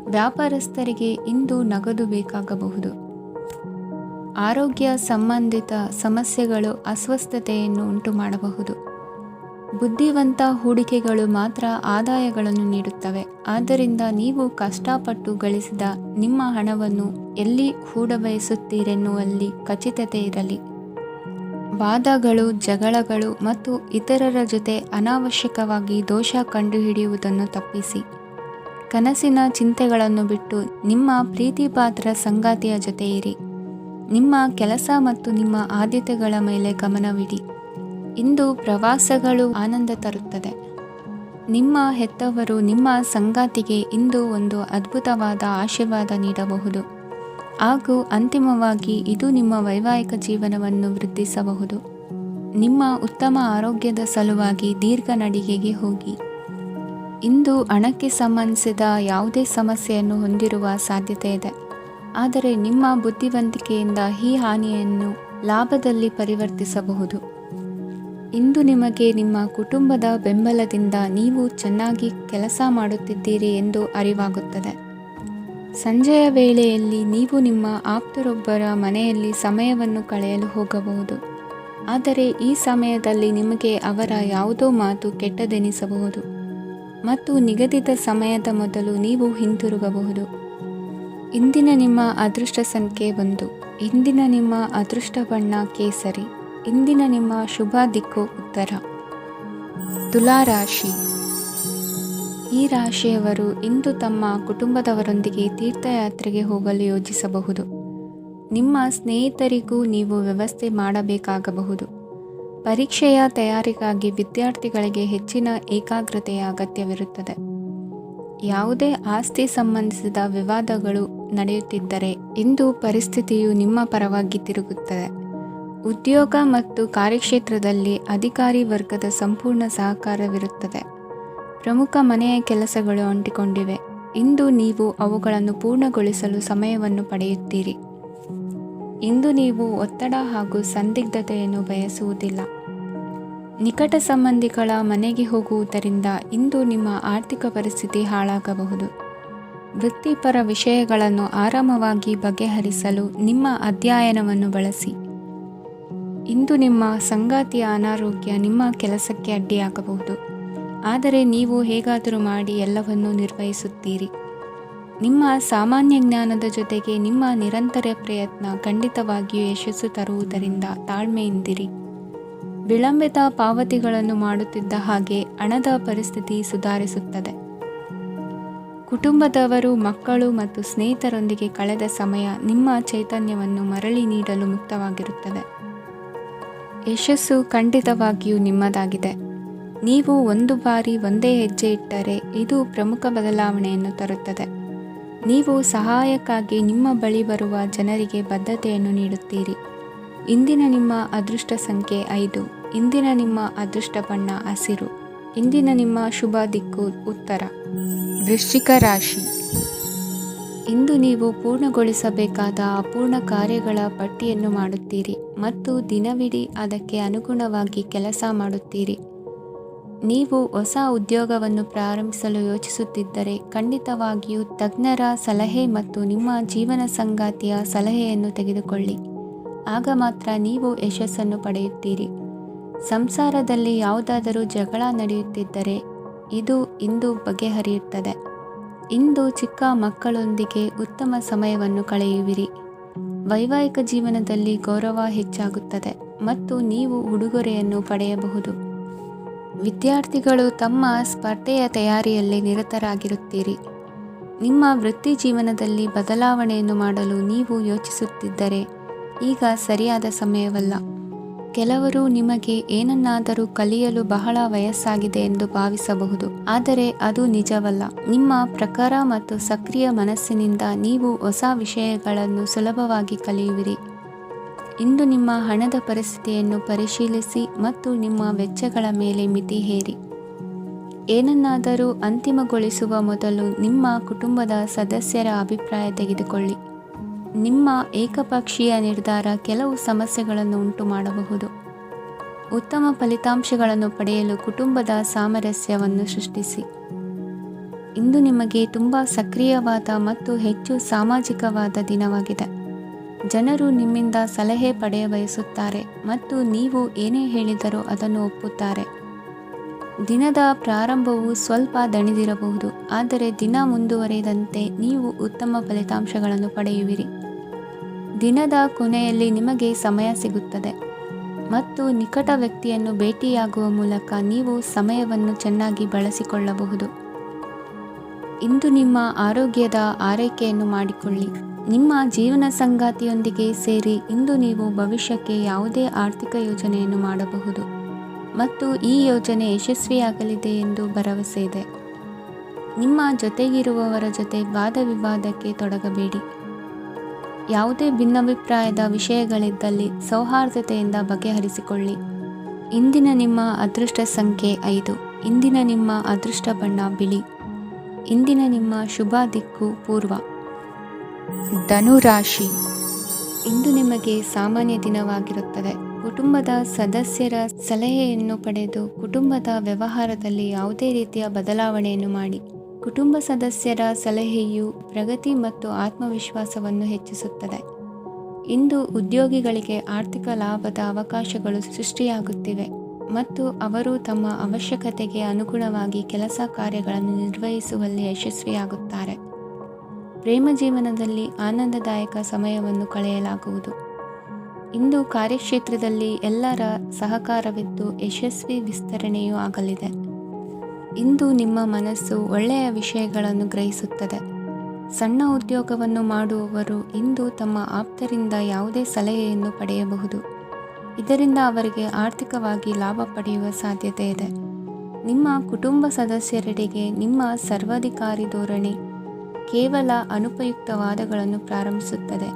ವ್ಯಾಪಾರಸ್ಥರಿಗೆ ಇಂದು ನಗದು ಬೇಕಾಗಬಹುದು. ಆರೋಗ್ಯ ಸಂಬಂಧಿತ ಸಮಸ್ಯೆಗಳು ಅಸ್ವಸ್ಥತೆಯನ್ನು ಉಂಟುಮಾಡಬಹುದು. ಬುದ್ಧಿವಂತ ಹೂಡಿಕೆಗಳು ಮಾತ್ರ ಆದಾಯಗಳನ್ನು ನೀಡುತ್ತವೆ. ಆದ್ದರಿಂದ ನೀವು ಕಷ್ಟಪಟ್ಟು ಗಳಿಸಿದ ನಿಮ್ಮ ಹಣವನ್ನು ಎಲ್ಲಿ ಹೂಡಬಯಸುತ್ತೀರೆನ್ನುವಲ್ಲಿ ಖಚಿತತೆ ಇರಲಿ. ವಾದಗಳು, ಜಗಳಗಳು ಮತ್ತು ಇತರರ ಜೊತೆ ಅನಾವಶ್ಯಕವಾಗಿ ದೋಷ ಕಂಡುಹಿಡಿಯುವುದನ್ನು ತಪ್ಪಿಸಿ. ಕನಸಿನ ಚಿಂತೆಗಳನ್ನು ಬಿಟ್ಟು ನಿಮ್ಮ ಪ್ರೀತಿಪಾತ್ರ ಸಂಗಾತಿಯ ಜೊತೆ ಇರಿ. ನಿಮ್ಮ ಕೆಲಸ ಮತ್ತು ನಿಮ್ಮ ಆದ್ಯತೆಗಳ ಮೇಲೆ ಗಮನವಿಡಿ. ಇಂದು ಪ್ರವಾಸಗಳು ಆನಂದ ತರುತ್ತದೆ. ನಿಮ್ಮ ಹೆತ್ತವರು ನಿಮ್ಮ ಸಂಗಾತಿಗೆ ಇಂದು ಒಂದು ಅದ್ಭುತವಾದ ಆಶೀರ್ವಾದ ನೀಡಬಹುದು ಹಾಗೂ ಅಂತಿಮವಾಗಿ ಇದು ನಿಮ್ಮ ವೈವಾಹಿಕ ಜೀವನವನ್ನು ವೃದ್ಧಿಸಬಹುದು. ನಿಮ್ಮ ಉತ್ತಮ ಆರೋಗ್ಯದ ಸಲುವಾಗಿ ದೀರ್ಘ ನಡಿಗೆಗೆ ಹೋಗಿ. ಇಂದು ಹಣಕ್ಕೆ ಸಂಬಂಧಿಸಿದ ಯಾವುದೇ ಸಮಸ್ಯೆಯನ್ನು ಹೊಂದಿರುವ ಸಾಧ್ಯತೆ ಇದೆ. ಆದರೆ ನಿಮ್ಮ ಬುದ್ಧಿವಂತಿಕೆಯಿಂದ ಈ ಹಾನಿಯನ್ನು ಲಾಭದಲ್ಲಿ ಪರಿವರ್ತಿಸಬಹುದು. ಇಂದು ನಿಮಗೆ ನಿಮ್ಮ ಕುಟುಂಬದ ಬೆಂಬಲದಿಂದ ನೀವು ಚೆನ್ನಾಗಿ ಕೆಲಸ ಮಾಡುತ್ತಿದ್ದೀರಿ ಎಂದು ಅರಿವಾಗುತ್ತದೆ. ಸಂಜೆಯ ವೇಳೆಯಲ್ಲಿ ನೀವು ನಿಮ್ಮ ಆಪ್ತರೊಬ್ಬರ ಮನೆಯಲ್ಲಿ ಸಮಯವನ್ನು ಕಳೆಯಲು ಹೋಗಬಹುದು. ಆದರೆ ಈ ಸಮಯದಲ್ಲಿ ನಿಮಗೆ ಅವರ ಯಾವುದೋ ಮಾತು ಕೆಟ್ಟದೆನಿಸಬಹುದು ಮತ್ತು ನಿಗದಿತ ಸಮಯದ ಮೊದಲು ನೀವು ಹಿಂತಿರುಗಬಹುದು. ಇಂದಿನ ನಿಮ್ಮ ಅದೃಷ್ಟ ಸಂಖ್ಯೆ 1. ಇಂದಿನ ನಿಮ್ಮ ಅದೃಷ್ಟ ಬಣ್ಣ ಕೇಸರಿ. ಇಂದಿನ ನಿಮ್ಮ ಶುಭ ದಿಕ್ಕು ಉತ್ತರ. ತುಲಾ ರಾಶಿ. ಈ ರಾಶಿಯವರು ಇಂದು ತಮ್ಮ ಕುಟುಂಬದವರೊಂದಿಗೆ ತೀರ್ಥಯಾತ್ರೆಗೆ ಹೋಗಲು ಯೋಜಿಸಬಹುದು. ನಿಮ್ಮ ಸ್ನೇಹಿತರಿಗೂ ನೀವು ವ್ಯವಸ್ಥೆ ಮಾಡಬೇಕಾಗಬಹುದು. ಪರೀಕ್ಷೆಯ ತಯಾರಿಗಾಗಿ ವಿದ್ಯಾರ್ಥಿಗಳಿಗೆ ಹೆಚ್ಚಿನ ಏಕಾಗ್ರತೆಯ ಅಗತ್ಯವಿರುತ್ತದೆ. ಯಾವುದೇ ಆಸ್ತಿ ಸಂಬಂಧಿಸಿದ ವಿವಾದಗಳು ನಡೆಯುತ್ತಿದ್ದರೆ ಇಂದು ಪರಿಸ್ಥಿತಿಯು ನಿಮ್ಮ ಪರವಾಗಿ ತಿರುಗುತ್ತದೆ. ಉದ್ಯೋಗ ಮತ್ತು ಕಾರ್ಯಕ್ಷೇತ್ರದಲ್ಲಿ ಅಧಿಕಾರಿ ವರ್ಗದ ಸಂಪೂರ್ಣ ಸಹಕಾರವಿರುತ್ತದೆ. ಪ್ರಮುಖ ಮನೆಯ ಕೆಲಸಗಳು ಅಂಟಿಕೊಂಡಿವೆ. ಇಂದು ನೀವು ಅವುಗಳನ್ನು ಪೂರ್ಣಗೊಳಿಸಲು ಸಮಯವನ್ನು ಪಡೆಯುತ್ತೀರಿ. ಇಂದು ನೀವು ಒತ್ತಡ ಹಾಗೂ ಸಂದಿಗ್ಧತೆಯನ್ನು ಬಯಸುವುದಿಲ್ಲ. ನಿಕಟ ಸಂಬಂಧಿಗಳ ಮನೆಗೆ ಹೋಗುವುದರಿಂದ ಇಂದು ನಿಮ್ಮ ಆರ್ಥಿಕ ಪರಿಸ್ಥಿತಿ ಹಾಳಾಗಬಹುದು. ವೃತ್ತಿಪರ ವಿಷಯಗಳನ್ನು ಆರಾಮವಾಗಿ ಬಗೆಹರಿಸಲು ನಿಮ್ಮ ಅಧ್ಯಯನವನ್ನು ಬಳಸಿ. ಇಂದು ನಿಮ್ಮ ಸಂಗಾತಿಯ ಅನಾರೋಗ್ಯ ನಿಮ್ಮ ಕೆಲಸಕ್ಕೆ ಅಡ್ಡಿಯಾಗಬಹುದು. ಆದರೆ ನೀವು ಹೇಗಾದರೂ ಮಾಡಿ ಎಲ್ಲವನ್ನೂ ನಿರ್ವಹಿಸುತ್ತೀರಿ. ನಿಮ್ಮ ಸಾಮಾನ್ಯ ಜ್ಞಾನದ ಜೊತೆಗೆ ನಿಮ್ಮ ನಿರಂತರ ಪ್ರಯತ್ನ ಖಂಡಿತವಾಗಿಯೂ ಯಶಸ್ಸು ತರುವುದರಿಂದ ತಾಳ್ಮೆಯಿಂದಿರಿ. ವಿಳಂಬಿತ ಪಾವತಿಗಳನ್ನು ಮಾಡುತ್ತಿದ್ದ ಹಾಗೆ ಹಣದ ಪರಿಸ್ಥಿತಿ ಸುಧಾರಿಸುತ್ತದೆ. ಕುಟುಂಬದವರು, ಮಕ್ಕಳು ಮತ್ತು ಸ್ನೇಹಿತರೊಂದಿಗೆ ಕಳೆದ ಸಮಯ ನಿಮ್ಮ ಚೈತನ್ಯವನ್ನು ಮರಳಿ ನೀಡಲು ಮುಕ್ತವಾಗಿರುತ್ತದೆ. ಯಶಸ್ಸು ಖಂಡಿತವಾಗಿಯೂ ನಿಮ್ಮದಾಗಿದೆ. ನೀವು ಒಂದು ಬಾರಿ ಒಂದೇ ಹೆಜ್ಜೆ ಇಟ್ಟರೆ ಇದು ಪ್ರಮುಖ ಬದಲಾವಣೆಯನ್ನು ತರುತ್ತದೆ. ನೀವು ಸಹಾಯಕ್ಕಾಗಿ ನಿಮ್ಮ ಬಳಿ ಬರುವ ಜನರಿಗೆ ಬದ್ಧತೆಯನ್ನು ನೀಡುತ್ತೀರಿ. ಇಂದಿನ ನಿಮ್ಮ ಅದೃಷ್ಟ ಸಂಖ್ಯೆ 5. ಇಂದಿನ ನಿಮ್ಮ ಅದೃಷ್ಟ ಬಣ್ಣ ಹಸಿರು. ಇಂದಿನ ನಿಮ್ಮ ಶುಭ ದಿಕ್ಕು ಉತ್ತರ. ವೃಶ್ಚಿಕ ರಾಶಿ. ಇಂದು ನೀವು ಪೂರ್ಣಗೊಳಿಸಬೇಕಾದ ಅಪೂರ್ಣ ಕಾರ್ಯಗಳ ಪಟ್ಟಿಯನ್ನು ಮಾಡುತ್ತೀರಿ ಮತ್ತು ದಿನವಿಡೀ ಅದಕ್ಕೆ ಅನುಗುಣವಾಗಿ ಕೆಲಸ ಮಾಡುತ್ತೀರಿ. ನೀವು ಹೊಸ ಉದ್ಯೋಗವನ್ನು ಪ್ರಾರಂಭಿಸಲು ಯೋಚಿಸುತ್ತಿದ್ದರೆ ಖಂಡಿತವಾಗಿಯೂ ತಜ್ಞರ ಸಲಹೆ ಮತ್ತು ನಿಮ್ಮ ಜೀವನ ಸಂಗಾತಿಯ ಸಲಹೆಯನ್ನು ತೆಗೆದುಕೊಳ್ಳಿ. ಆಗ ಮಾತ್ರ ನೀವು ಯಶಸ್ಸನ್ನು ಪಡೆಯುತ್ತೀರಿ. ಸಂಸಾರದಲ್ಲಿ ಯಾವುದಾದರೂ ಜಗಳ ನಡೆಯುತ್ತಿದ್ದರೆ ಇದು ಇಂದು ಬಗೆಹರಿಯುತ್ತದೆ. ಇಂದು ಚಿಕ್ಕ ಮಕ್ಕಳೊಂದಿಗೆ ಉತ್ತಮ ಸಮಯವನ್ನು ಕಳೆಯುವಿರಿ. ವೈವಾಹಿಕ ಜೀವನದಲ್ಲಿ ಗೌರವ ಹೆಚ್ಚಾಗುತ್ತದೆ ಮತ್ತು ನೀವು ಉಡುಗೊರೆಯನ್ನು ಪಡೆಯಬಹುದು. ವಿದ್ಯಾರ್ಥಿಗಳು ತಮ್ಮ ಸ್ಪರ್ಧೆಯ ತಯಾರಿಯಲ್ಲಿ ನಿರತರಾಗಿರುತ್ತೀರಿ. ನಿಮ್ಮ ವೃತ್ತಿ ಜೀವನದಲ್ಲಿ ಬದಲಾವಣೆಯನ್ನು ಮಾಡಲು ನೀವು ಯೋಚಿಸುತ್ತಿದ್ದರೆ ಈಗ ಸರಿಯಾದ ಸಮಯವಲ್ಲ. ಕೆಲವರು ನಿಮಗೆ ಏನನ್ನಾದರೂ ಕಲಿಯಲು ಬಹಳ ವಯಸ್ಸಾಗಿದೆ ಎಂದು ಭಾವಿಸಬಹುದು, ಆದರೆ ಅದು ನಿಜವಲ್ಲ. ನಿಮ್ಮ ಪ್ರಖರ ಮತ್ತು ಸಕ್ರಿಯ ಮನಸ್ಸಿನಿಂದ ನೀವು ಹೊಸ ವಿಷಯಗಳನ್ನು ಸುಲಭವಾಗಿ ಕಲಿಯುವಿರಿ. ಇಂದು ನಿಮ್ಮ ಹಣದ ಪರಿಸ್ಥಿತಿಯನ್ನು ಪರಿಶೀಲಿಸಿ ಮತ್ತು ನಿಮ್ಮ ವೆಚ್ಚಗಳ ಮೇಲೆ ಮಿತಿ ಹೇರಿ. ಏನನ್ನಾದರೂ ಅಂತಿಮಗೊಳಿಸುವ ಮೊದಲು ನಿಮ್ಮ ಕುಟುಂಬದ ಸದಸ್ಯರ ಅಭಿಪ್ರಾಯ ತೆಗೆದುಕೊಳ್ಳಿ. ನಿಮ್ಮ ಏಕಪಕ್ಷೀಯ ನಿರ್ಧಾರ ಕೆಲವು ಸಮಸ್ಯೆಗಳನ್ನು ಉಂಟು ಮಾಡಬಹುದು. ಉತ್ತಮ ಫಲಿತಾಂಶಗಳನ್ನು ಪಡೆಯಲು ಕುಟುಂಬದ ಸಾಮರಸ್ಯವನ್ನು ಸೃಷ್ಟಿಸಿ. ಇಂದು ನಿಮಗೆ ತುಂಬ ಸಕ್ರಿಯವಾದ ಮತ್ತು ಹೆಚ್ಚು ಸಾಮಾಜಿಕವಾದ ದಿನವಾಗಿದೆ. ಜನರು ನಿಮ್ಮಿಂದ ಸಲಹೆ ಪಡೆಯ ಬಯಸುತ್ತಾರೆ ಮತ್ತು ನೀವು ಏನೇ ಹೇಳಿದರೂ ಅದನ್ನು ಒಪ್ಪುತ್ತಾರೆ. ದಿನದ ಪ್ರಾರಂಭವು ಸ್ವಲ್ಪ ದಣಿದಿರಬಹುದು, ಆದರೆ ದಿನ ಮುಂದುವರಿದಂತೆ ನೀವು ಉತ್ತಮ ಫಲಿತಾಂಶಗಳನ್ನು ಪಡೆಯುವಿರಿ. ದಿನದ ಕೊನೆಯಲ್ಲಿ ನಿಮಗೆ ಸಮಯ ಸಿಗುತ್ತದೆ ಮತ್ತು ನಿಕಟ ವ್ಯಕ್ತಿಯನ್ನು ಭೇಟಿಯಾಗುವ ಮೂಲಕ ನೀವು ಸಮಯವನ್ನು ಚೆನ್ನಾಗಿ ಬಳಸಿಕೊಳ್ಳಬಹುದು. ಇಂದು ನಿಮ್ಮ ಆರೋಗ್ಯದ ಆರೈಕೆಯನ್ನು ಮಾಡಿಕೊಳ್ಳಿ. ನಿಮ್ಮ ಜೀವನ ಸಂಗಾತಿಯೊಂದಿಗೆ ಸೇರಿ ಇಂದು ನೀವು ಭವಿಷ್ಯಕ್ಕೆ ಯಾವುದೇ ಆರ್ಥಿಕ ಯೋಜನೆಯನ್ನು ಮಾಡಬಹುದು ಮತ್ತು ಈ ಯೋಜನೆ ಯಶಸ್ವಿಯಾಗಲಿದೆ ಎಂದು ಭರವಸೆ ಇದೆ. ನಿಮ್ಮ ಜೊತೆಗಿರುವವರ ಜೊತೆ ವಾದ ವಿವಾದಕ್ಕೆ ತೊಡಗಬೇಡಿ. ಯಾವುದೇ ಭಿನ್ನಾಭಿಪ್ರಾಯದ ವಿಷಯಗಳಿದ್ದಲ್ಲಿ ಸೌಹಾರ್ದತೆಯಿಂದ ಬಗೆಹರಿಸಿಕೊಳ್ಳಿ. ಇಂದಿನ ನಿಮ್ಮ ಅದೃಷ್ಟ ಸಂಖ್ಯೆ 5. ಇಂದಿನ ನಿಮ್ಮ ಅದೃಷ್ಟ ಬಣ್ಣ ಬಿಳಿ. ಇಂದಿನ ನಿಮ್ಮ ಶುಭ ದಿಕ್ಕು ಪೂರ್ವ. ಧನುರಾಶಿ. ಇಂದು ನಿಮಗೆ ಸಾಮಾನ್ಯ ದಿನವಾಗಿರುತ್ತದೆ. ಕುಟುಂಬದ ಸದಸ್ಯರ ಸಲಹೆಯನ್ನು ಪಡೆದು ಕುಟುಂಬದ ವ್ಯವಹಾರದಲ್ಲಿ ಯಾವುದೇ ರೀತಿಯ ಬದಲಾವಣೆಯನ್ನು ಮಾಡಿ. ಕುಟುಂಬ ಸದಸ್ಯರ ಸಲಹೆಯು ಪ್ರಗತಿ ಮತ್ತು ಆತ್ಮವಿಶ್ವಾಸವನ್ನು ಹೆಚ್ಚಿಸುತ್ತದೆ. ಇಂದು ಉದ್ಯೋಗಿಗಳಿಗೆ ಆರ್ಥಿಕ ಲಾಭದ ಅವಕಾಶಗಳು ಸೃಷ್ಟಿಯಾಗುತ್ತಿವೆ ಮತ್ತು ಅವರು ತಮ್ಮ ಅವಶ್ಯಕತೆಗೆ ಅನುಗುಣವಾಗಿ ಕೆಲಸ ಕಾರ್ಯಗಳನ್ನು ನಿರ್ವಹಿಸುವಲ್ಲಿ ಯಶಸ್ವಿಯಾಗುತ್ತಾರೆ. ಪ್ರೇಮ ಜೀವನದಲ್ಲಿ ಆನಂದದಾಯಕ ಸಮಯವನ್ನು ಕಳೆಯಲಾಗುವುದು. ಇಂದು ಕಾರ್ಯಕ್ಷೇತ್ರದಲ್ಲಿ ಎಲ್ಲರ ಸಹಕಾರವಿದ್ದು ಯಶಸ್ವಿ ವಿಸ್ತರಣೆಯೂ ಆಗಲಿದೆ. ಇಂದು ನಿಮ್ಮ ಮನಸ್ಸು ಒಳ್ಳೆಯ ವಿಷಯಗಳನ್ನು ಗ್ರಹಿಸುತ್ತದೆ. ಸಣ್ಣ ಉದ್ಯೋಗವನ್ನು ಮಾಡುವವರು ಇಂದು ತಮ್ಮ ಆಪ್ತರಿಂದ ಯಾವುದೇ ಸಲಹೆಯನ್ನು ಪಡೆಯಬಹುದು. ಇದರಿಂದ ಅವರಿಗೆ ಆರ್ಥಿಕವಾಗಿ ಲಾಭ ಪಡೆಯುವ ಸಾಧ್ಯತೆ ಇದೆ. ನಿಮ್ಮ ಕುಟುಂಬ ಸದಸ್ಯರೆಡೆಗೆ ನಿಮ್ಮ ಸರ್ವಾಧಿಕಾರಿ ಧೋರಣೆ ಕೇವಲ ಅನುಪಯುಕ್ತ ವಾದಗಳನ್ನು ಪ್ರಾರಂಭಿಸುತ್ತದೆ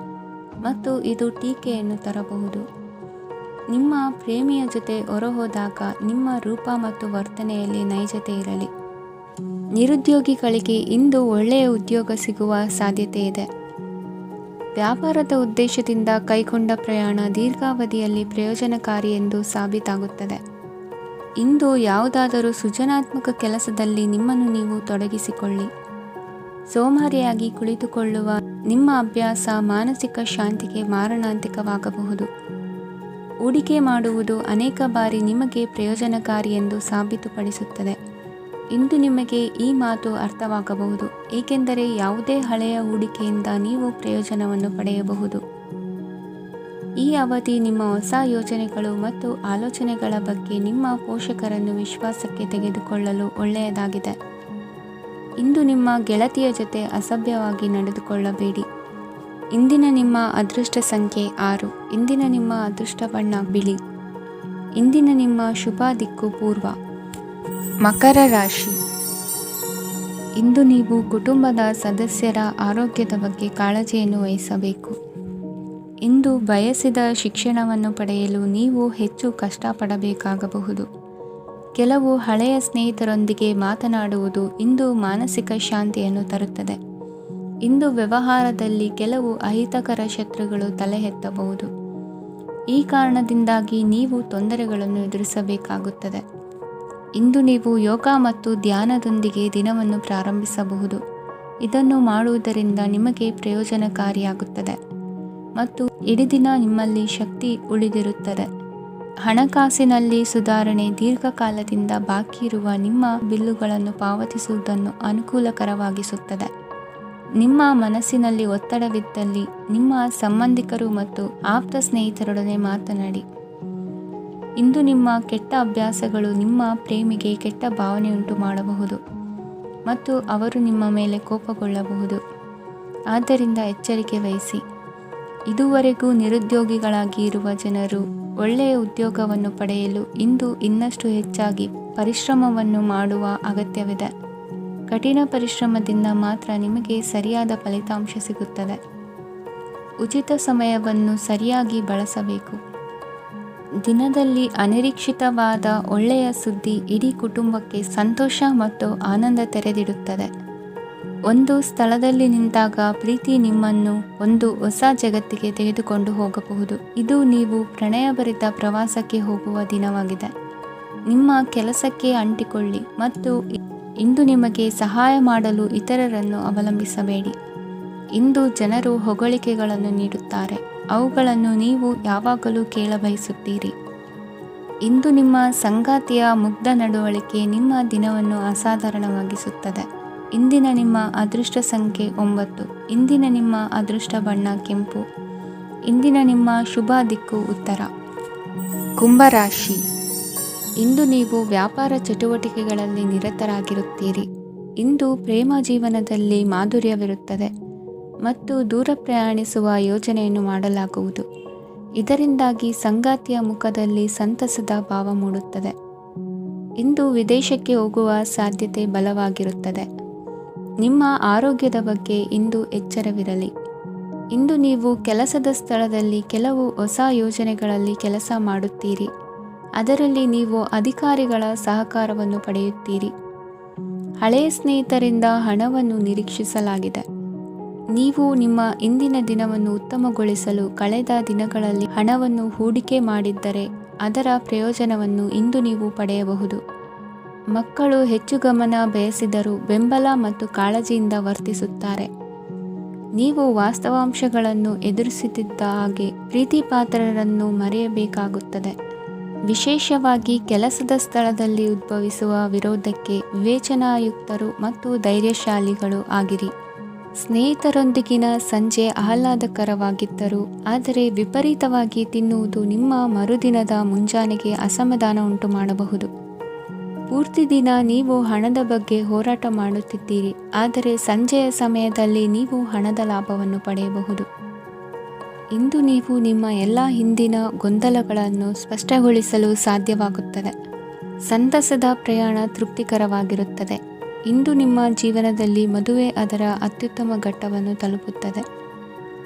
ಮತ್ತು ಇದು ಟೀಕೆಯನ್ನು ತರಬಹುದು. ನಿಮ್ಮ ಪ್ರೇಮಿಯ ಜೊತೆ ಹೊರಹೋದಾಗ ನಿಮ್ಮ ರೂಪ ಮತ್ತು ವರ್ತನೆಯಲ್ಲಿ ನೈಜತೆ ಇರಲಿ. ನಿರುದ್ಯೋಗಿಗಳಿಗೆ ಇಂದು ಒಳ್ಳೆಯ ಉದ್ಯೋಗ ಸಿಗುವ ಸಾಧ್ಯತೆ ಇದೆ. ವ್ಯಾಪಾರದ ಉದ್ದೇಶದಿಂದ ಕೈಗೊಂಡ ಪ್ರಯಾಣ ದೀರ್ಘಾವಧಿಯಲ್ಲಿ ಪ್ರಯೋಜನಕಾರಿ ಎಂದು ಸಾಬೀತಾಗುತ್ತದೆ. ಇಂದು ಯಾವುದಾದರೂ ಸೃಜನಾತ್ಮಕ ಕೆಲಸದಲ್ಲಿ ನಿಮ್ಮನ್ನು ನೀವು ತೊಡಗಿಸಿಕೊಳ್ಳಿ. ಸೋಮಾರಿಯಾಗಿ ಕುಳಿತುಕೊಳ್ಳುವ ನಿಮ್ಮ ಅಭ್ಯಾಸ ಮಾನಸಿಕ ಶಾಂತಿಗೆ ಮಾರಣಾಂತಿಕವಾಗಬಹುದು. ಹೂಡಿಕೆ ಮಾಡುವುದು ಅನೇಕ ಬಾರಿ ನಿಮಗೆ ಪ್ರಯೋಜನಕಾರಿ ಎಂದು ಸಾಬೀತುಪಡಿಸುತ್ತದೆ. ಇಂದು ನಿಮಗೆ ಈ ಮಾತು ಅರ್ಥವಾಗಬಹುದು, ಏಕೆಂದರೆ ಯಾವುದೇ ಹಳೆಯ ಹೂಡಿಕೆಯಿಂದ ನೀವು ಪ್ರಯೋಜನವನ್ನು ಪಡೆಯಬಹುದು. ಈ ಅವಧಿ ನಿಮ್ಮ ಹೊಸ ಯೋಜನೆಗಳು ಮತ್ತು ಆಲೋಚನೆಗಳ ಬಗ್ಗೆ ನಿಮ್ಮ ಪೋಷಕರನ್ನು ವಿಶ್ವಾಸಕ್ಕೆ ತೆಗೆದುಕೊಳ್ಳಲು ಒಳ್ಳೆಯದಾಗಿದೆ. ಇಂದು ನಿಮ್ಮ ಗೆಳತಿಯ ಜೊತೆ ಅಸಭ್ಯವಾಗಿ ನಡೆದುಕೊಳ್ಳಬೇಡಿ. ಇಂದಿನ ನಿಮ್ಮ ಅದೃಷ್ಟ ಸಂಖ್ಯೆ 6. ಇಂದಿನ ನಿಮ್ಮ ಅದೃಷ್ಟ ಬಣ್ಣ ಬಿಳಿ. ಇಂದಿನ ನಿಮ್ಮ ಶುಭ ದಿಕ್ಕು ಪೂರ್ವ. ಮಕರ ರಾಶಿ. ಇಂದು ನೀವು ಕುಟುಂಬದ ಸದಸ್ಯರ ಆರೋಗ್ಯದ ಬಗ್ಗೆ ಕಾಳಜಿಯನ್ನು ವಹಿಸಬೇಕು. ಇಂದು ಬಯಸಿದ ಶಿಕ್ಷಣವನ್ನು ಪಡೆಯಲು ನೀವು ಹೆಚ್ಚು ಕಷ್ಟಪಡಬೇಕಾಗಬಹುದು. ಕೆಲವು ಹಳೆಯ ಸ್ನೇಹಿತರೊಂದಿಗೆ ಮಾತನಾಡುವುದು ಇಂದು ಮಾನಸಿಕ ಶಾಂತಿಯನ್ನು ತರುತ್ತದೆ. ಇಂದು ವ್ಯವಹಾರದಲ್ಲಿ ಕೆಲವು ಅಹಿತಕರ ಶತ್ರುಗಳು ತಲೆ ಎತ್ತಬಹುದು. ಈ ಕಾರಣದಿಂದಾಗಿ ನೀವು ತೊಂದರೆಗಳನ್ನು ಎದುರಿಸಬೇಕಾಗುತ್ತದೆ. ಇಂದು ನೀವು ಯೋಗ ಮತ್ತು ಧ್ಯಾನದೊಂದಿಗೆ ದಿನವನ್ನು ಪ್ರಾರಂಭಿಸಬಹುದು. ಇದನ್ನು ಮಾಡುವುದರಿಂದ ನಿಮಗೆ ಪ್ರಯೋಜನಕಾರಿಯಾಗುತ್ತದೆ ಮತ್ತು ಇಡೀ ದಿನ ನಿಮ್ಮಲ್ಲಿ ಶಕ್ತಿ ಉಳಿದಿರುತ್ತದೆ. ಹಣಕಾಸಿನಲ್ಲಿ ಸುಧಾರಣೆ ದೀರ್ಘಕಾಲದಿಂದ ಬಾಕಿ ಇರುವ ನಿಮ್ಮ ಬಿಲ್ಲುಗಳನ್ನು ಪಾವತಿಸುವುದನ್ನು ಅನುಕೂಲಕರವಾಗಿಸುತ್ತದೆ. ನಿಮ್ಮ ಮನಸ್ಸಿನಲ್ಲಿ ಒತ್ತಡವಿದ್ದಲ್ಲಿ ನಿಮ್ಮ ಸಂಬಂಧಿಕರು ಮತ್ತು ಆಪ್ತ ಸ್ನೇಹಿತರೊಡನೆ ಮಾತನಾಡಿ. ಇಂದು ನಿಮ್ಮ ಕೆಟ್ಟ ಅಭ್ಯಾಸಗಳು ನಿಮ್ಮ ಪ್ರೇಮಿಗೆ ಕೆಟ್ಟ ಭಾವನೆಯುಂಟು ಮಾಡಬಹುದು ಮತ್ತು ಅವರು ನಿಮ್ಮ ಮೇಲೆ ಕೋಪಗೊಳ್ಳಬಹುದು. ಆದ್ದರಿಂದ ಎಚ್ಚರಿಕೆ ವಹಿಸಿ. ಇದುವರೆಗೂ ನಿರುದ್ಯೋಗಿಗಳಾಗಿ ಇರುವ ಜನರು ಒಳ್ಳೆಯ ಉದ್ಯೋಗವನ್ನು ಪಡೆಯಲು ಇಂದು ಇನ್ನಷ್ಟು ಹೆಚ್ಚಾಗಿ ಪರಿಶ್ರಮವನ್ನು ಮಾಡುವ ಅಗತ್ಯವಿದೆ. ಕಠಿಣ ಪರಿಶ್ರಮದಿಂದ ಮಾತ್ರ ನಿಮಗೆ ಸರಿಯಾದ ಫಲಿತಾಂಶ ಸಿಗುತ್ತದೆ. ಉಚಿತ ಸಮಯವನ್ನು ಸರಿಯಾಗಿ ಬಳಸಬೇಕು. ದಿನದಲ್ಲಿ ಅನಿರೀಕ್ಷಿತವಾದ ಒಳ್ಳೆಯ ಸುದ್ದಿ ಇಡೀ ಕುಟುಂಬಕ್ಕೆ ಸಂತೋಷ ಮತ್ತು ಆನಂದ ತೆರೆದಿಡುತ್ತದೆ. ಒಂದು ಸ್ಥಳದಲ್ಲಿ ನಿಂತಾಗ ಪ್ರೀತಿ ನಿಮ್ಮನ್ನು ಒಂದು ಹೊಸ ಜಗತ್ತಿಗೆ ತೆಗೆದುಕೊಂಡು ಹೋಗಬಹುದು. ಇದು ನೀವು ಪ್ರಣಯಭರಿತ ಪ್ರವಾಸಕ್ಕೆ ಹೋಗುವ ದಿನವಾಗಿದೆ. ನಿಮ್ಮ ಕೆಲಸಕ್ಕೆ ಅಂಟಿಕೊಳ್ಳಿ ಮತ್ತು ಇಂದು ನಿಮಗೆ ಸಹಾಯ ಮಾಡಲು ಇತರರನ್ನು ಅವಲಂಬಿಸಬೇಡಿ. ಇಂದು ಜನರು ಹೊಗಳಿಕೆಗಳನ್ನು ನೀಡುತ್ತಾರೆ. ಅವುಗಳನ್ನು ನೀವು ಯಾವಾಗಲೂ ಕೇಳಬಯಸುತ್ತೀರಿ. ಇಂದು ನಿಮ್ಮ ಸಂಗಾತಿಯ ಮುಗ್ಧ ನಡವಳಿಕೆ ನಿಮ್ಮ ದಿನವನ್ನು ಅಸಾಧಾರಣವಾಗಿಸುತ್ತದೆ. ಇಂದಿನ ನಿಮ್ಮ ಅದೃಷ್ಟ ಸಂಖ್ಯೆ 9. ಇಂದಿನ ನಿಮ್ಮ ಅದೃಷ್ಟ ಬಣ್ಣ ಕೆಂಪು. ಇಂದಿನ ನಿಮ್ಮ ಶುಭ ದಿಕ್ಕು ಉತ್ತರ. ಕುಂಭರಾಶಿ. ಇಂದು ನೀವು ವ್ಯಾಪಾರ ಚಟುವಟಿಕೆಗಳಲ್ಲಿ ನಿರತರಾಗಿರುತ್ತೀರಿ. ಇಂದು ಪ್ರೇಮ ಜೀವನದಲ್ಲಿ ಮಾಧುರ್ಯವಿರುತ್ತದೆ ಮತ್ತು ದೂರ ಪ್ರಯಾಣಿಸುವ ಯೋಜನೆಯನ್ನು ಮಾಡಲಾಗುವುದು. ಇದರಿಂದಾಗಿ ಸಂಗಾತಿಯ ಮುಖದಲ್ಲಿ ಸಂತಸದ ಭಾವ ಮೂಡುತ್ತದೆ. ಇಂದು ವಿದೇಶಕ್ಕೆ ಹೋಗುವ ಸಾಧ್ಯತೆ ಬಲವಾಗಿರುತ್ತದೆ. ನಿಮ್ಮ ಆರೋಗ್ಯದ ಬಗ್ಗೆ ಇಂದು ಎಚ್ಚರವಿರಲಿ. ಇಂದು ನೀವು ಕೆಲಸದ ಸ್ಥಳದಲ್ಲಿ ಕೆಲವು ಹೊಸ ಯೋಜನೆಗಳಲ್ಲಿ ಕೆಲಸ ಮಾಡುತ್ತೀರಿ. ಅದರಲ್ಲಿ ನೀವು ಅಧಿಕಾರಿಗಳ ಸಹಕಾರವನ್ನು ಪಡೆಯುತ್ತೀರಿ. ಹಳೆಯ ಸ್ನೇಹಿತರಿಂದ ಹಣವನ್ನು ನಿರೀಕ್ಷಿಸಲಾಗಿದೆ. ನೀವು ನಿಮ್ಮ ಇಂದಿನ ದಿನವನ್ನು ಉತ್ತಮಗೊಳಿಸಲು ಕಳೆದ ದಿನಗಳಲ್ಲಿ ಹಣವನ್ನು ಹೂಡಿಕೆ ಮಾಡಿದ್ದರೆ ಅದರ ಪ್ರಯೋಜನವನ್ನು ಇಂದು ನೀವು ಪಡೆಯಬಹುದು. ಮಕ್ಕಳು ಹೆಚ್ಚು ಗಮನ ಬಯಸಿದರೂ ಬೆಂಬಲ ಮತ್ತು ಕಾಳಜಿಯಿಂದ ವರ್ತಿಸುತ್ತಾರೆ. ನೀವು ವಾಸ್ತವಾಂಶಗಳನ್ನು ಎದುರಿಸುತ್ತಿದ್ದ ಹಾಗೆ ಪ್ರೀತಿಪಾತ್ರರನ್ನು ಮರೆಯಬೇಕಾಗುತ್ತದೆ. ವಿಶೇಷವಾಗಿ ಕೆಲಸದ ಸ್ಥಳದಲ್ಲಿ ಉದ್ಭವಿಸುವ ವಿರೋಧಕ್ಕೆ ವಿವೇಚನಾಯುಕ್ತರು ಮತ್ತು ಧೈರ್ಯಶಾಲಿಗಳು ಆಗಿರಿ. ಸ್ನೇಹಿತರೊಂದಿಗಿನ ಸಂಜೆ ಆಹ್ಲಾದಕರವಾಗಿದ್ದರೂ ಆದರೆ ವಿಪರೀತವಾಗಿ ತಿನ್ನುವುದು ನಿಮ್ಮ ಮರುದಿನದ ಮುಂಜಾನೆಗೆ ಅಸಮಾಧಾನ ಉಂಟು ಮಾಡಬಹುದು. ಪೂರ್ತಿ ದಿನ ನೀವು ಹಣದ ಬಗ್ಗೆ ಹೋರಾಟ ಮಾಡುತ್ತಿದ್ದೀರಿ, ಆದರೆ ಸಂಜೆಯ ಸಮಯದಲ್ಲಿ ನೀವು ಹಣದ ಲಾಭವನ್ನು ಪಡೆಯಬಹುದು. ಇಂದು ನೀವು ನಿಮ್ಮ ಎಲ್ಲ ಹಿಂದಿನ ಗೊಂದಲಗಳನ್ನು ಸ್ಪಷ್ಟಗೊಳಿಸಲು ಸಾಧ್ಯವಾಗುತ್ತದೆ. ಸಂತಸದ ಪ್ರಯಾಣ ತೃಪ್ತಿಕರವಾಗಿರುತ್ತದೆ. ಇಂದು ನಿಮ್ಮ ಜೀವನದಲ್ಲಿ ಮದುವೆ ಅದರ ಅತ್ಯುತ್ತಮ ಘಟ್ಟವನ್ನು ತಲುಪುತ್ತದೆ.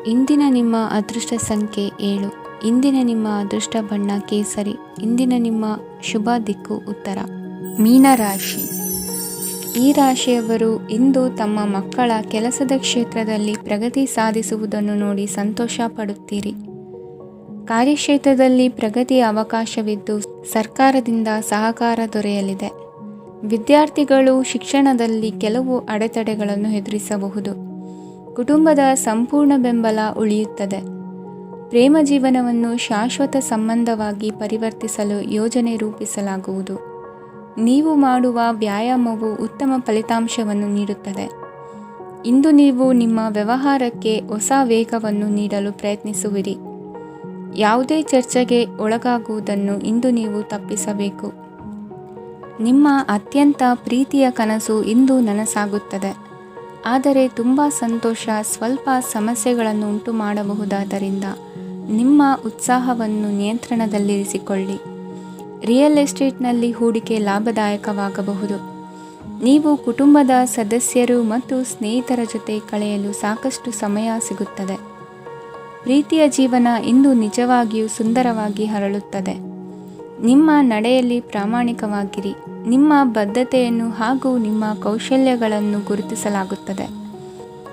ಇಂದಿನ ನಿಮ್ಮ ಅದೃಷ್ಟ ಸಂಖ್ಯೆ 7. ಇಂದಿನ ನಿಮ್ಮ ಅದೃಷ್ಟ ಬಣ್ಣ ಕೇಸರಿ. ಇಂದಿನ ನಿಮ್ಮ ಶುಭ ದಿಕ್ಕು ಉತ್ತರ. ಮೀನರಾಶಿ. ಈ ರಾಶಿಯವರು ಇಂದು ತಮ್ಮ ಮಕ್ಕಳ ಕೆಲಸದ ಕ್ಷೇತ್ರದಲ್ಲಿ ಪ್ರಗತಿ ಸಾಧಿಸುವುದನ್ನು ನೋಡಿ ಸಂತೋಷ ಪಡುತ್ತೀರಿ. ಕಾರ್ಯಕ್ಷೇತ್ರದಲ್ಲಿ ಪ್ರಗತಿಯ ಅವಕಾಶವಿದ್ದು ಸರ್ಕಾರದಿಂದ ಸಹಕಾರ ದೊರೆಯಲಿದೆ. ವಿದ್ಯಾರ್ಥಿಗಳು ಶಿಕ್ಷಣದಲ್ಲಿ ಕೆಲವು ಅಡೆತಡೆಗಳನ್ನು ಎದುರಿಸಬಹುದು. ಕುಟುಂಬದ ಸಂಪೂರ್ಣ ಬೆಂಬಲ ಉಳಿಯುತ್ತದೆ. ಪ್ರೇಮ ಜೀವನವನ್ನು ಶಾಶ್ವತ ಸಂಬಂಧವಾಗಿ ಪರಿವರ್ತಿಸಲು ಯೋಜನೆ ರೂಪಿಸಲಾಗುವುದು. ನೀವು ಮಾಡುವ ವ್ಯಾಯಾಮವು ಉತ್ತಮ ಫಲಿತಾಂಶವನ್ನು ನೀಡುತ್ತದೆ. ಇಂದು ನೀವು ನಿಮ್ಮ ವ್ಯವಹಾರಕ್ಕೆ ಹೊಸ ವೇಗವನ್ನು ನೀಡಲು ಪ್ರಯತ್ನಿಸುವಿರಿ. ಯಾವುದೇ ಚರ್ಚೆಗೆ ಒಳಗಾಗುವುದನ್ನು ಇಂದು ನೀವು ತಪ್ಪಿಸಬೇಕು. ನಿಮ್ಮ ಅತ್ಯಂತ ಪ್ರೀತಿಯ ಕನಸು ಇಂದು ನನಸಾಗುತ್ತದೆ. ಆದರೆ ತುಂಬ ಸಂತೋಷ ಸ್ವಲ್ಪ ಸಮಸ್ಯೆಗಳನ್ನು ಉಂಟು ಮಾಡಬಹುದಾದ್ದರಿಂದ ನಿಮ್ಮ ಉತ್ಸಾಹವನ್ನು ನಿಯಂತ್ರಣದಲ್ಲಿರಿಸಿಕೊಳ್ಳಿ. ರಿಯಲ್ ಎಸ್ಟೇಟ್ನಲ್ಲಿ ಹೂಡಿಕೆ ಲಾಭದಾಯಕವಾಗಬಹುದು. ನೀವು ಕುಟುಂಬದ ಸದಸ್ಯರು ಮತ್ತು ಸ್ನೇಹಿತರ ಜೊತೆ ಕಳೆಯಲು ಸಾಕಷ್ಟು ಸಮಯ ಸಿಗುತ್ತದೆ. ಪ್ರೀತಿಯ ಜೀವನ ಇಂದು ನಿಜವಾಗಿಯೂ ಸುಂದರವಾಗಿ ಹರಳುತ್ತದೆ. ನಿಮ್ಮ ನಡೆಯಲ್ಲಿ ಪ್ರಾಮಾಣಿಕವಾಗಿರಿ. ನಿಮ್ಮ ಬದ್ಧತೆಯನ್ನು ಹಾಗೂ ನಿಮ್ಮ ಕೌಶಲ್ಯಗಳನ್ನು ಗುರುತಿಸಲಾಗುತ್ತದೆ.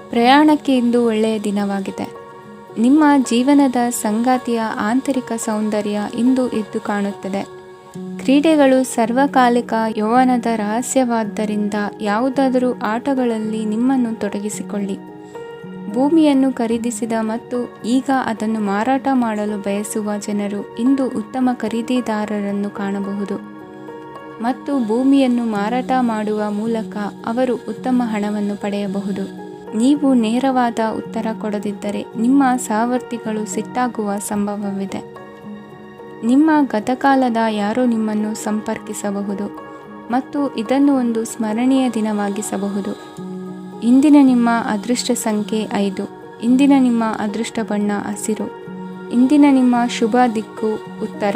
ಪ್ರಯಾಣಕ್ಕೆ ಇಂದು ಒಳ್ಳೆಯ ದಿನವಾಗಿದೆ. ನಿಮ್ಮ ಜೀವನದ ಸಂಗಾತಿಯ ಆಂತರಿಕ ಸೌಂದರ್ಯ ಇಂದು ಎದ್ದು ಕಾಣುತ್ತದೆ. ಕ್ರೀಡೆಗಳು ಸರ್ವಕಾಲಿಕ ಯೌವನದ ರಹಸ್ಯವಾದ್ದರಿಂದ ಯಾವುದಾದರೂ ಆಟಗಳಲ್ಲಿ ನಿಮ್ಮನ್ನು ತೊಡಗಿಸಿಕೊಳ್ಳಿ. ಭೂಮಿಯನ್ನು ಖರೀದಿಸಿದ ಮತ್ತು ಈಗ ಅದನ್ನು ಮಾರಾಟ ಮಾಡಲು ಬಯಸುವ ಜನರು ಇಂದು ಉತ್ತಮ ಖರೀದಿದಾರರನ್ನು ಕಾಣಬಹುದು ಮತ್ತು ಭೂಮಿಯನ್ನು ಮಾರಾಟ ಮಾಡುವ ಮೂಲಕ ಅವರು ಉತ್ತಮ ಹಣವನ್ನು ಪಡೆಯಬಹುದು. ನೀವು ನೇರವಾದ ಉತ್ತರ ಕೊಡದಿದ್ದರೆ ನಿಮ್ಮ ಸಹವರ್ತಿಗಳು ಸಿಟ್ಟಾಗುವ ಸಂಭವವಿದೆ. ನಿಮ್ಮ ಗತಕಾಲದ ಯಾರೋ ನಿಮ್ಮನ್ನು ಸಂಪರ್ಕಿಸಬಹುದು ಮತ್ತು ಇದನ್ನು ಒಂದು ಸ್ಮರಣೀಯ ದಿನವಾಗಿಸಬಹುದು. ಇಂದಿನ ನಿಮ್ಮ ಅದೃಷ್ಟ ಸಂಖ್ಯೆ 5. ಇಂದಿನ ನಿಮ್ಮ ಅದೃಷ್ಟ ಬಣ್ಣ ಹಸಿರು. ಇಂದಿನ ನಿಮ್ಮ ಶುಭ ದಿಕ್ಕು ಉತ್ತರ.